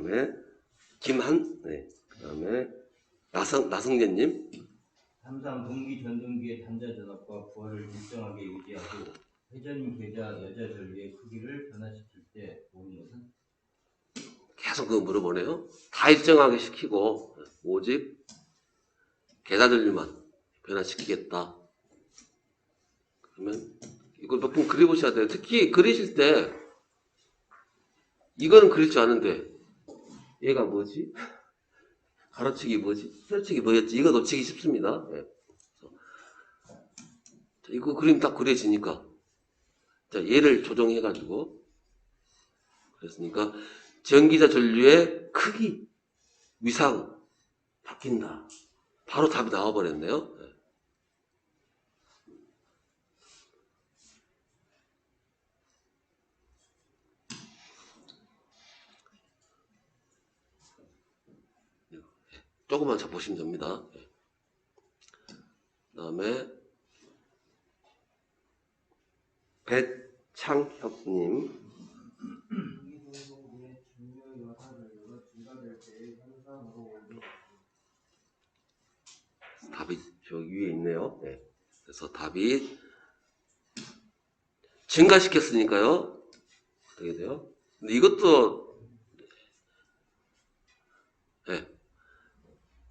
다음에 김한, 네. 그 다음에 나성재님. 삼상 동기 전동기의 단자 전압과 부하를 일정하게 유지하고 회전 계좌 여자 전류의 크기를 변화시킬 때 모든 것은 계속 그거 물어보네요. 다 일정하게 시키고 오직 계좌 전류만 변화시키겠다. 그러면 이걸 몇 번 그려보셔야 돼요. 특히 그리실 때 이거는 그릴 줄 아는데 얘가 뭐지? 가로치기 뭐지? 세로치기 뭐였지? 이거 놓치기 쉽습니다. 네. 이거 그림 딱 그려지니까 자, 얘를 조정해가지고 그랬으니까 전기자 전류의 크기, 위상 바뀐다. 바로 답이 나와버렸네요. 네. 조금만 잘 보시면 됩니다. 네. 그 다음에 배창혁님. 답이 저 위에 있네요. 네. 그래서 답이 증가시켰으니까요. 어떻게 돼요? 근데 이것도 네.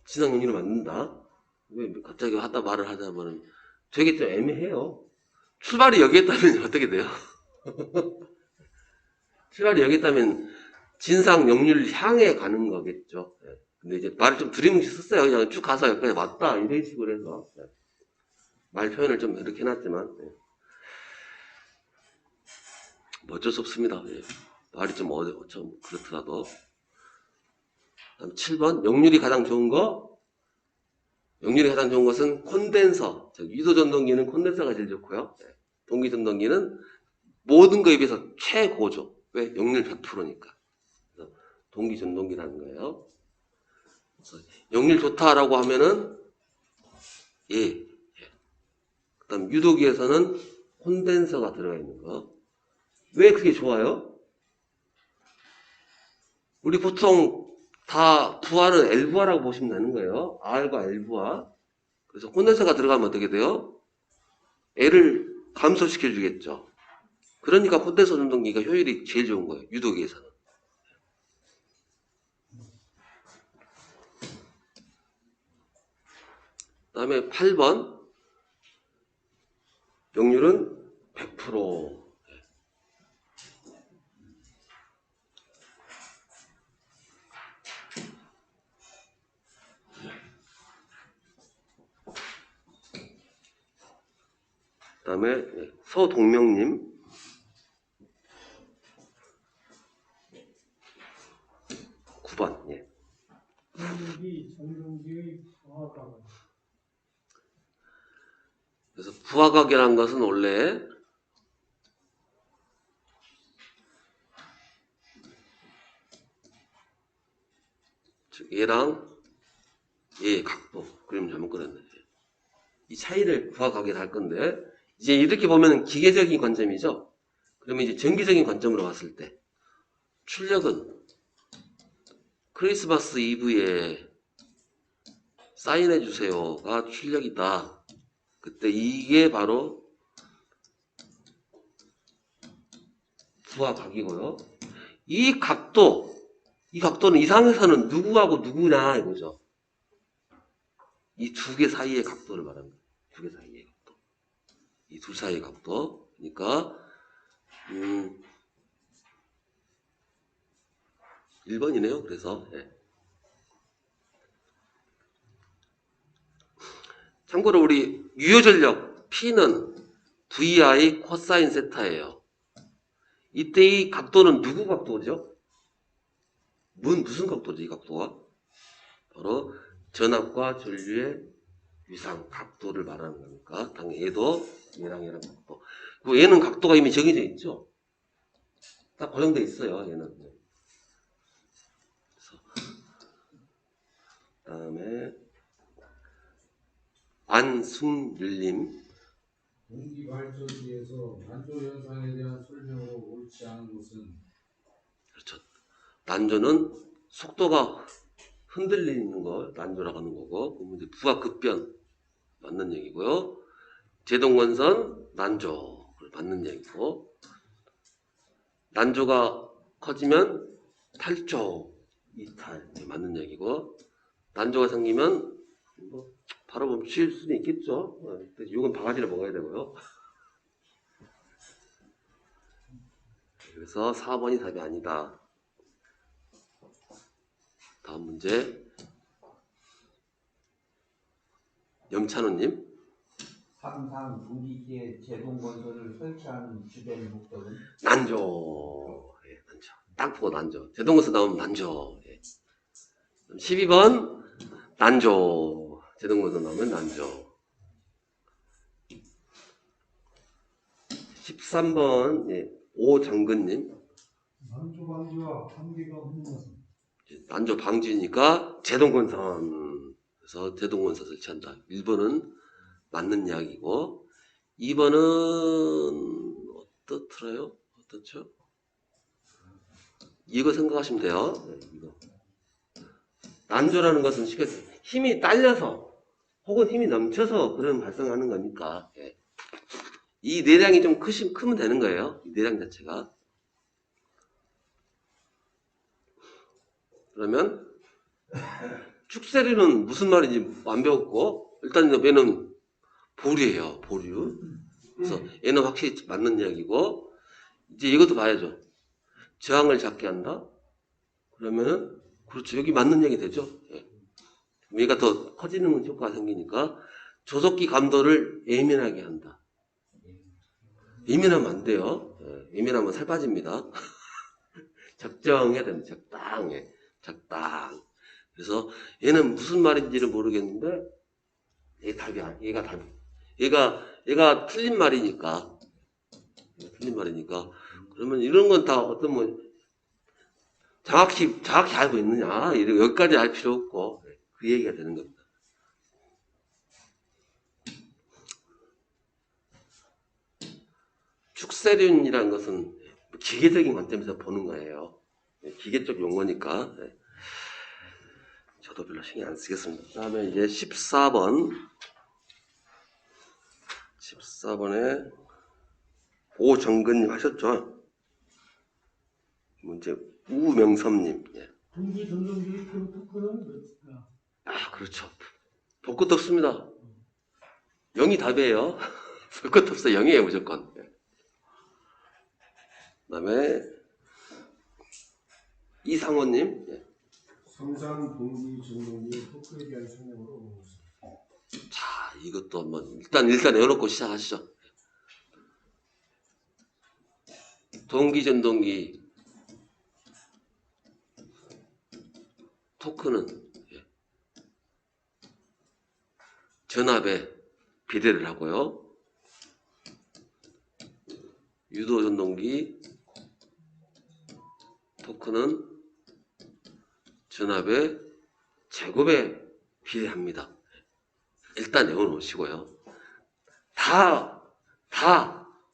진상용리를 만든다. 왜 갑자기 말을 하자면 되게 좀 애매해요. 출발이 여기에 있다면 어떻게 돼요? 출발이 여기 있다면 진상 역률 향해 가는 거겠죠. 네. 근데 이제 말을 좀 드리뭉치 썼어요. 그냥 쭉 가서 여기까지 왔다 이런 식으로 해서 네. 말 표현을 좀 이렇게 해놨지만 네. 뭐 어쩔 수 없습니다. 네. 말이 좀 그렇더라도. 다음 7번 역률이 가장 좋은 것은 콘덴서. 유도전동기는 콘덴서가 제일 좋고요. 네. 동기전동기는 모든 거에 비해서 최고죠. 왜? 역률 100%니까. 동기전동기라는 거예요. 역률 좋다라고 하면은 예. 그 다음 유도기에서는 콘덴서가 들어가 있는 거. 왜 그게 좋아요? 우리 보통 다 부하는 L부하라고 보시면 되는 거예요. R과 L부하. 그래서 콘덴서가 들어가면 어떻게 돼요? L을 감소시켜 주겠죠. 그러니까 콘덴서 전동기가 효율이 제일 좋은 거예요. 유도기에서는. 그 다음에 8번 역률은 100%. 그 다음에 서동명님. 9번. 예. 전동기의 부하각. 그래서 부하각이라는 것은 원래 얘랑 얘의 각도. 그림 잘못 그렸네. 이 차이를 부하각이라 할 건데 이제 이렇게 보면 기계적인 관점이죠. 그러면 이제 전기적인 관점으로 봤을 때 출력은 크리스마스 이브에 사인해 주세요가 출력이다. 그때 이게 바로 부하각이고요. 이 각도는 이 상에서는 누구하고 누구냐 이거죠. 이 두 개 사이의 각도를 말합니다. 두 개 사이의 각도. 이 둘 사이의 각도. 그러니까 1번이네요. 그래서 예. 참고로 우리 유효전력 P는 VI 코사인 세타예요. 이때 이 각도는 누구 각도죠? 무슨 각도죠? 이 각도가? 바로 전압과 전류의 위상 각도를 말하는 거니까 당연히 얘도 얘랑 각도. 그리고 얘는 각도가 이미 정해져 있죠. 딱 고정돼 있어요. 얘는. 그다음에 안승률님. 공기발전기에서 난조 현상에 대한 설명으로 옳지 않은 것은 그렇죠. 난조는 속도가 흔들리는 거 난조라고 하는 거고, 그러면 이제 부하 급변 맞는 얘기고요. 제동건선 난조를 맞는 얘기고, 난조가 커지면 탈조 이탈 맞는 얘기고, 난조가 생기면 뭐 바로 멈출 수는 있겠죠. 이건 바가지를 먹어야 되고요. 그래서 4번이 답이 아니다. 다음 문제. 염찬호님. 항상 분기기에 제동건설을 설치하는 주된 목적은 난조. 예, 난조. 딱 보고 난조. 제동건설 나오면 난조. 예. 12번. 난조. 제동건설 나오면 난조. 13번. 예, 오정근님. 난조 방지와 한계가 없는 것은 난조 방지니까 제동건선. 그래서 제동건선 설치한다. 1번은 맞는 이야기고, 2번은 어떻더라요? 어떻죠? 이거 생각하시면 돼요. 네, 이거. 난조라는 것은 쉽게 힘이 딸려서 혹은 힘이 넘쳐서 그런 발생하는 거니까, 예. 이 내량이 좀 크면 되는 거예요. 이 내량 자체가. 그러면 축세류는 무슨 말인지 안 배웠고, 일단 얘는 보류예요. 보류. 그래서 얘는 확실히 맞는 이야기고, 이제 이것도 봐야죠. 저항을 잡게 한다? 그러면은, 그렇죠. 여기 맞는 얘기 되죠? 예. 얘가 더 커지는 효과가 생기니까, 조속기 감도를 예민하게 한다. 예민하면 안 돼요. 예. 예민하면 살 빠집니다. 적정해야 됩니다. 적당해. 적당. 그래서 얘는 무슨 말인지를 모르겠는데, 얘가 답이. 얘가 틀린 말이니까. 틀린 말이니까. 그러면 이런 건 다 어떤 뭐, 정확히 알고 있느냐. 여기까지 알 필요 없고, 그 얘기가 되는 겁니다. 축세륜이라는 것은 기계적인 관점에서 보는 거예요. 기계적 용어니까. 저도 별로 신경 안 쓰겠습니다. 그 다음에 이제 14번. 14번에 오정근님 하셨죠? 문제 우명섭님. 예. 분기 전동기 그 토크는 아, 그렇죠. 볼 것도 없습니다. 0이 답이에요. 볼 것도 없어. 0이에요, 무조건. 예. 그 다음에 이상호님. 예. 성장 분기 전동기 토크에 대한 설명으로 오겠습니다. 자, 이것도 한번 일단 외워놓고 시작하시죠. 동기 전동기 토크는 전압에 비례를 하고요. 유도 전동기 토크는 전압의 제곱에 비례합니다. 일단 외워놓으시고요.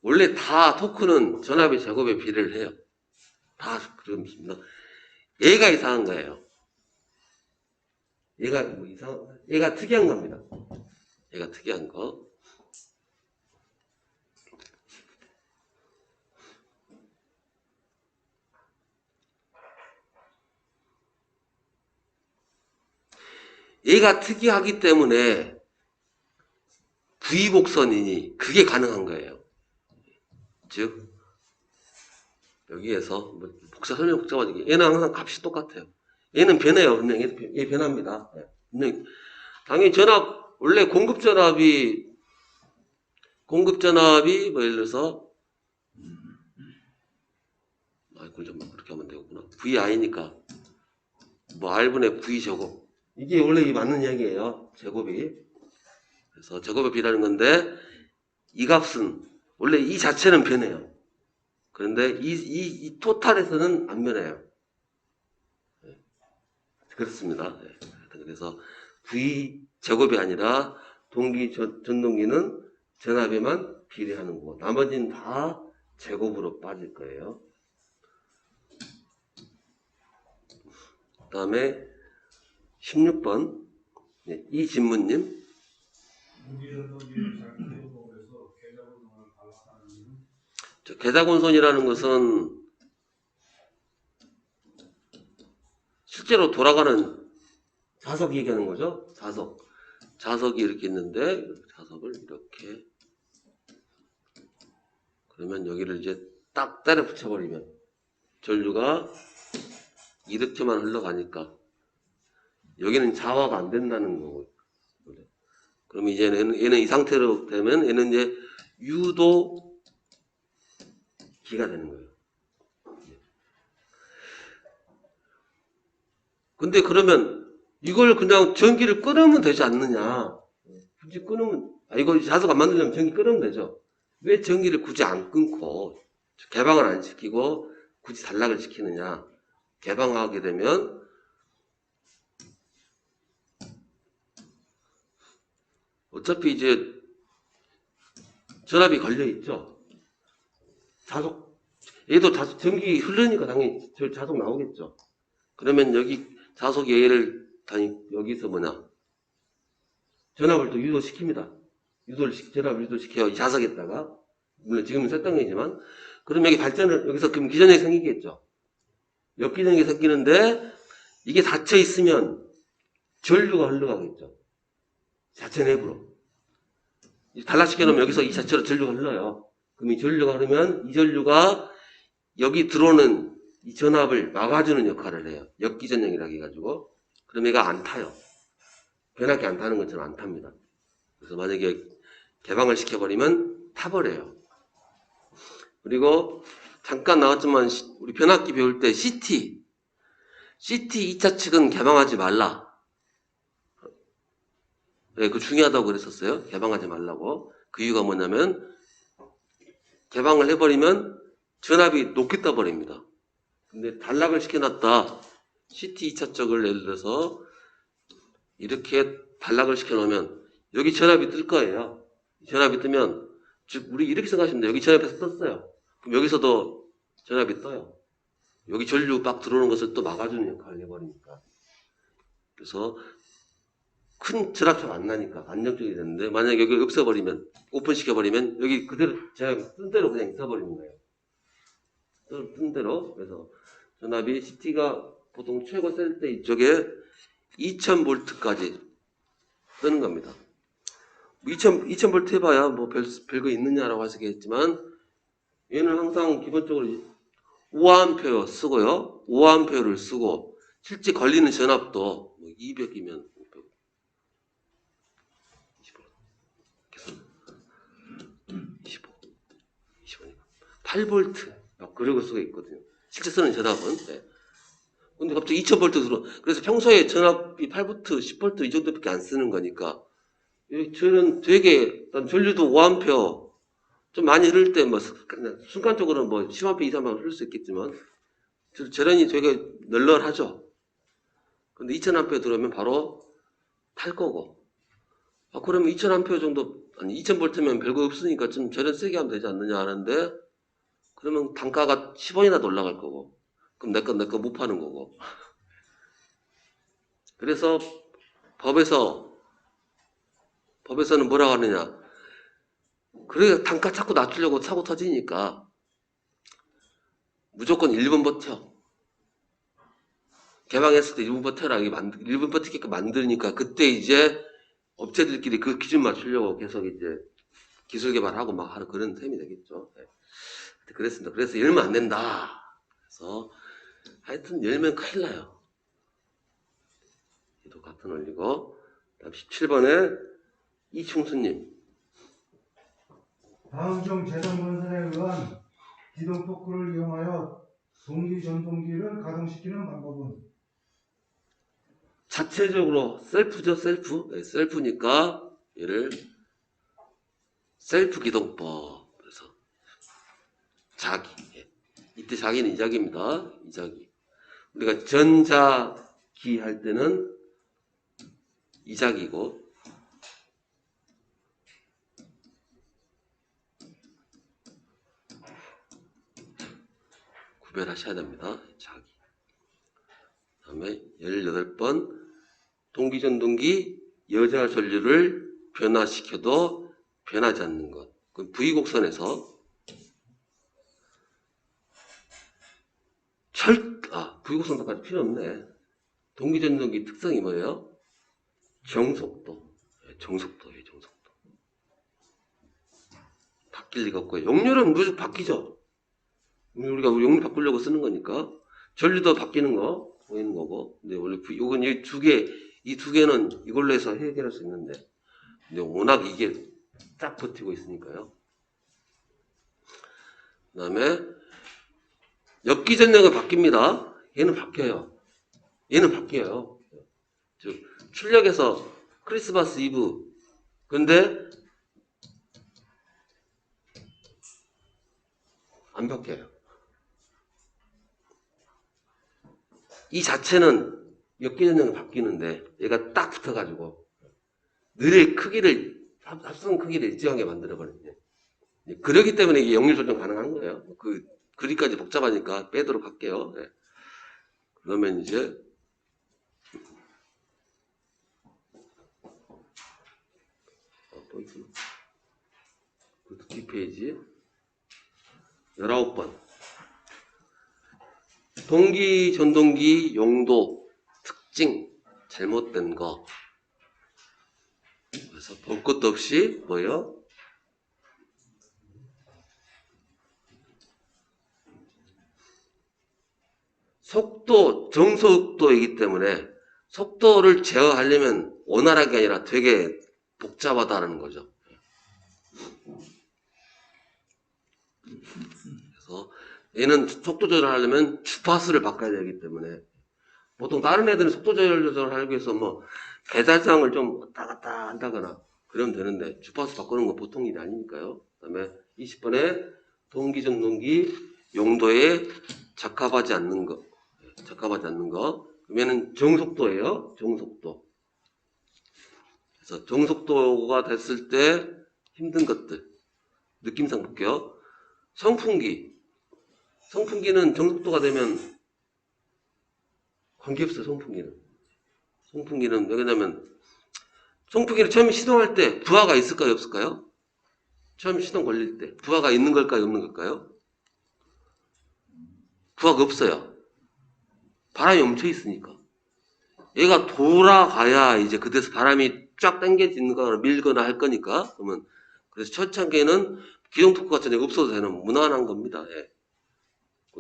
원래 다 토크는 전압의 제곱에 비례를 해요. 다 그렇습니다. 얘가 이상한 거예요. 얘가 특이한 겁니다. 얘가 특이한 거. 얘가 특이하기 때문에 부의곡선이니 그게 가능한 거예요. 즉 여기에서 뭐 설명 복잡하지. 얘는 항상 값이 똑같아요. 얘는 변해요. 분명히 얘 변합니다. 분명히 당연히 전압 원래 공급 전압이 뭐 예를 들어서 그걸 좀 그렇게 하면 되겠구나. VI니까 뭐 R분의 V 제곱 이게 원래 이 맞는 이야기예요. 제곱이. 그래서 제곱에 비례하는 건데 이 값은 원래 이 자체는 변해요. 그런데 이 토탈에서는 안 변해요. 그렇습니다. 그래서 V 제곱이 아니라 전동기는 전압에만 비례하는 거고 나머지는 다 제곱으로 빠질 거예요. 그 다음에 16번 이진무님. 동기전동기를 잘 키우고 그래서 계좌번호를 발급하는 이유는 계좌곤손이라는 것은 실제로 돌아가는 자석 얘기하는 거죠. 자석이 이렇게 있는데 자석을 이렇게 그러면 여기를 이제 딱 때려 붙여버리면 전류가 이렇게만 흘러가니까 여기는 자화가 안 된다는 거고. 그럼 이제 얘는 이 상태로 되면 얘는 이제 유도기가 되는 거예요. 근데 그러면 이걸 그냥 전기를 끊으면 되지 않느냐. 굳이 끊으면, 이거 자석 안 만들려면 전기 끊으면 되죠. 왜 전기를 굳이 안 끊고 개방을 안 시키고 굳이 단락을 시키느냐. 개방하게 되면 어차피 이제 전압이 걸려 있죠. 얘도 전기 흐르니까 당연히 자석 나오겠죠. 그러면 여기 자석 얘를 여기서 전압을 또 유도시킵니다. 전압을 유도시켜요. 이 자석에다가. 물론 지금은 쇳덩이지만. 그럼 여기서 그럼 기전이 생기겠죠. 역기전이 생기는데, 이게 닫혀 있으면 전류가 흘러가겠죠. 자체 내부로. 단락시켜 놓으면 여기서 이 자체로 전류가 흘러요. 그럼 이 전류가 흐르면 이 전류가 여기 들어오는 이 전압을 막아주는 역할을 해요. 역기전력이라고 해가지고. 그럼 얘가 안 타요. 변압기 안 타는 것처럼 안 탑니다. 그래서 만약에 개방을 시켜버리면 타버려요. 그리고 잠깐 나왔지만 우리 변압기 배울 때 CT 2차 측은 개방하지 말라. 네, 그거 중요하다고 그랬었어요. 개방하지 말라고. 그 이유가 뭐냐면 개방을 해버리면 전압이 높게 떠버립니다. 근데 단락을 시켜놨다. CT 2차 쪽을 예를 들어서 이렇게 단락을 시켜놓으면 여기 전압이 뜰 거예요. 전압이 뜨면 즉 우리 이렇게 생각하시면 돼요. 여기 전압에서 떴어요. 그럼 여기서도 전압이 떠요. 여기 전류 막 들어오는 것을 또 막아주는 역할을 해버리니까. 그래서 큰 전압차가 안 나니까 안정적이 되는데 만약에 여기 없애버리면 오픈시켜버리면 여기 그대로 전압이 뜬 대로 그냥 있어버리는 거예요. 뜬 대로. 그래서 전압이 CT가 보통 최고 셀 때 이쪽에 2000V까지 뜨는 겁니다. 2000V 해봐야 뭐 별거 있느냐라고 하시겠지만 얘는 항상 기본적으로 5A 쓰고요. 5A를 쓰고 실제 걸리는 전압도 200이면 500. 25. 25니까 8V 막 그러고 쓰고 있거든요. 실제 쓰는 전압은. 네. 근데 갑자기 2000V 들어. 그래서 평소에 전압이 8V, 10V 이 정도밖에 안 쓰는 거니까 저는 되게 전류도 5A 좀 많이 흐를 때 순간적으로 10A 이상만 흐를 수 있겠지만 저런이 되게 널널하죠. 근데 2000A 들어오면 바로 탈 거고. 그러면 2000A 정도 아니 2000V면 별거 없으니까 좀 저런 세게 하면 되지 않느냐 하는데 그러면 단가가 10원이나 더 올라갈 거고. 그럼 내 거 못 파는 거고. 그래서 법에서는 뭐라고 하느냐. 그래 단가 자꾸 낮추려고 사고 터지니까 무조건 1분 버텨. 개방했을 때 1분 버텨라. 1분 버티게끔 만드니까 그때 이제 업체들끼리 그 기준 맞추려고 계속 이제 기술 개발하고 막 하는 그런 셈이 되겠죠. 네. 그랬습니다. 그래서 열면 안 된다. 그래서 하여튼 열면 큰일 나요. 도 같은 원리고. 다음 17번에 이충수님. 다음 중 재정건설에 의한 기동 토크를 이용하여 동기 전동기를 가동시키는 방법은 자체적으로 셀프죠, 셀프. 네, 셀프니까 얘를 셀프 기동법. 그래서 자기. 예. 이때 자기는 이자기입니다. 이자기. 우리가 전자기 할 때는 이자기고 구별하셔야 됩니다. 자기. 그다음에 다음에 18번 동기전동기 여자 전류를 변화시켜도 변하지 않는 것. 그럼 V곡선에서 V곡선까지 필요 없네. 동기전동기 특성이 뭐예요? 정속도. 정속도예요, 정속도. 바뀔 리가 없고요. 용률은 무조건 바뀌죠. 우리가 용률 바꾸려고 쓰는 거니까. 전류도 바뀌는 거 보이는 거고. 근데 원래 요건 이 두 개는 이걸로 해서 해결할 수 있는데. 근데 워낙 이게 딱 버티고 있으니까요. 그 다음에 엽기전력은 바뀝니다. 얘는 바뀌어요. 얘는 바뀌어요. 즉 출력에서 크리스마스 이브. 근데 안 바뀌어요. 이 자체는 엽기전력이 바뀌는데 얘가 딱 붙어가지고 늘 크기를 합성 크기를 일정하게 만들어버리죠. 그러기 때문에 이게 역류 조정 가능한 거예요. 그 그리까지 복잡하니까 빼도록 할게요. 네. 그러면 이제 또 있구나. 그것도 뒷페이지 19번 동기 전동기 용도 특징 잘못된 거. 그래서 볼 것도 없이 뭐예요? 속도, 정속도이기 때문에 속도를 제어하려면 원활하게 아니라 되게 복잡하다는 거죠. 그래서 얘는 속도 조절하려면 주파수를 바꿔야 되기 때문에 보통 다른 애들은 속도 조절을 하기 위해서 뭐 배달장을 좀 왔다 갔다 한다거나 그러면 되는데 주파수 바꾸는 건 보통 일이 아니니까요. 그 다음에 20번에 동기 전동기 용도에 적합하지 않는 거. 적합하지 않는 거. 그러면은 정속도예요. 정속도. 그래서 정속도가 됐을 때 힘든 것들. 느낌상 볼게요. 선풍기. 선풍기는 정속도가 되면 관계없어요. 선풍기는. 선풍기는 왜냐면 선풍기를 처음에 시동할 때 부하가 있을까요? 없을까요? 처음 시동 걸릴 때 부하가 있는 걸까요? 없는 걸까요? 부하가 없어요. 바람이 멈춰 있으니까. 얘가 돌아가야 이제 그때서 바람이 쫙 당겨지거나 밀거나 할 거니까. 그러면 그래서 초창기에는 기동 토크 같은 게 없어도 되는 무난한 겁니다. 예.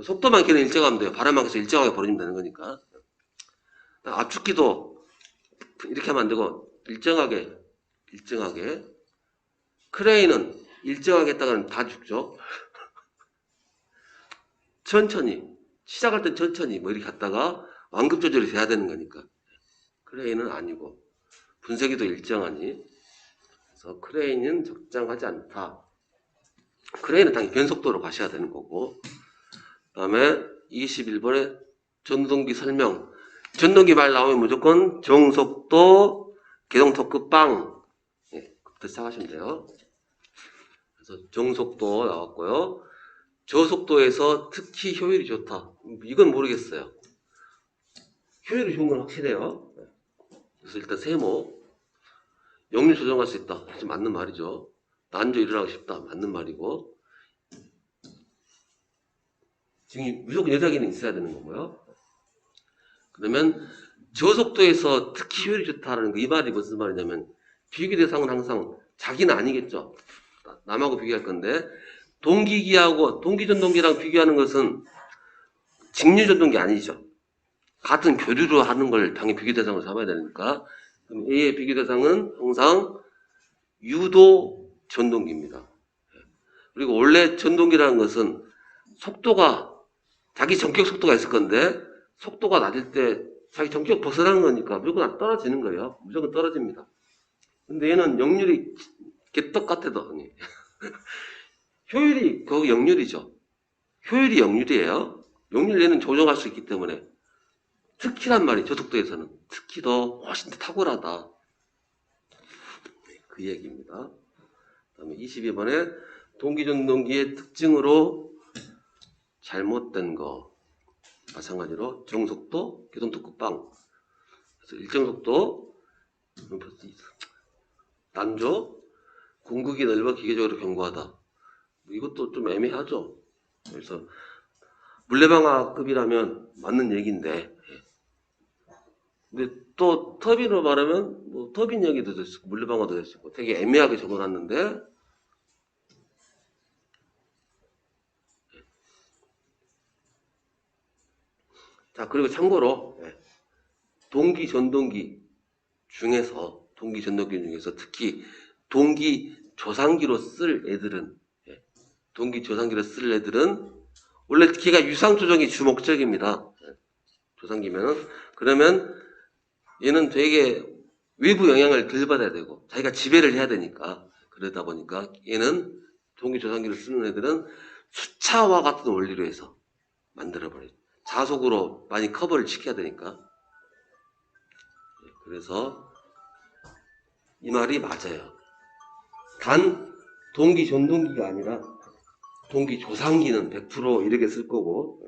속도만 걔는 일정하면 돼요. 바람만 계속 일정하게 벌어지면 되는 거니까. 압축기도 이렇게 하면 안 되고 일정하게. 크레인은 일정하게 했다가는 다 죽죠. 천천히. 시작할 땐 천천히 뭐 이렇게 갔다가 완급 조절이 돼야 되는 거니까. 크레인은 아니고 분쇄기도 일정하니. 그래서 크레인은 적당하지 않다. 크레인은 당연히 변속도로 가셔야 되는 거고. 그 다음에 21번에 전동기 설명. 전동기 말 나오면 무조건 정속도, 계동토크 빵. 네, 그부터 시작하시면 돼요. 그래서 정속도 나왔고요. 저속도에서 특히 효율이 좋다. 이건 모르겠어요. 효율이 좋은 건 확실해요. 그래서 일단 세모. 역류 조정할 수 있다. 사실 맞는 말이죠. 난조 일어나고 싶다. 맞는 말이고. 지금 무조건 여자기는 있어야 되는 거고요. 그러면 저속도에서 특히 효율이 좋다는 거, 이 말이 무슨 말이냐면 비교 대상은 항상 자기는 아니겠죠. 남하고 비교할 건데 동기기하고 동기전동기랑 비교하는 것은 직류전동기 아니죠. 같은 교류로 하는 걸 당연히 비교 대상으로 잡아야 되니까. 그럼 A의 비교 대상은 항상 유도 전동기입니다. 그리고 원래 전동기라는 것은 속도가 자기 전격 속도가 있을 건데 속도가 낮을 때 자기 전격 벗어나는 거니까 무조건 떨어지는 거예요. 무조건 떨어집니다. 근데 얘는 역률이 개떡 같아도 효율이 거기 역률이죠. 효율이 역률이에요. 역률 얘는 조정할 수 있기 때문에 특히란 말이 저속도에서는 특히 더 훨씬 더 탁월하다. 그 얘기입니다. 그다음에 22번에 동기전동기의 특징으로 잘못된 거. 마찬가지로 정속도, 교동특구 빵. 그래서 일정 속도, 난조, 공극이 넓어 기계적으로 견고하다. 이것도 좀 애매하죠. 그래서 물레방아급이라면 맞는 얘기인데, 근데 또 터빈으로 말하면 뭐 터빈 얘기도 될 수 있고 물레방아도 될 수 있고 되게 애매하게 적어놨는데, 자 그리고 참고로 동기 전동기 중에서 특히 동기 조상기로 쓸 애들은 원래 걔가 유상 조정이 주목적입니다. 조상기면은 그러면 얘는 되게 외부 영향을 덜 받아야 되고 자기가 지배를 해야 되니까 그러다 보니까 얘는 동기 조상기를 쓰는 애들은 수차와 같은 원리로 해서 만들어버려요. 자속으로 많이 커버를 시켜야 되니까. 그래서 이 말이 맞아요. 단 동기 전동기가 아니라 동기 조상기는 100% 이렇게 쓸 거고,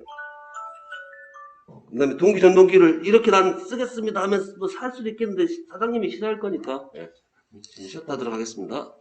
그 다음에 동기 전동기를 이렇게 난 쓰겠습니다 하면 뭐 살 수도 있겠는데 사장님이 싫어할 거니까 쉬었다 하도록 하겠습니다.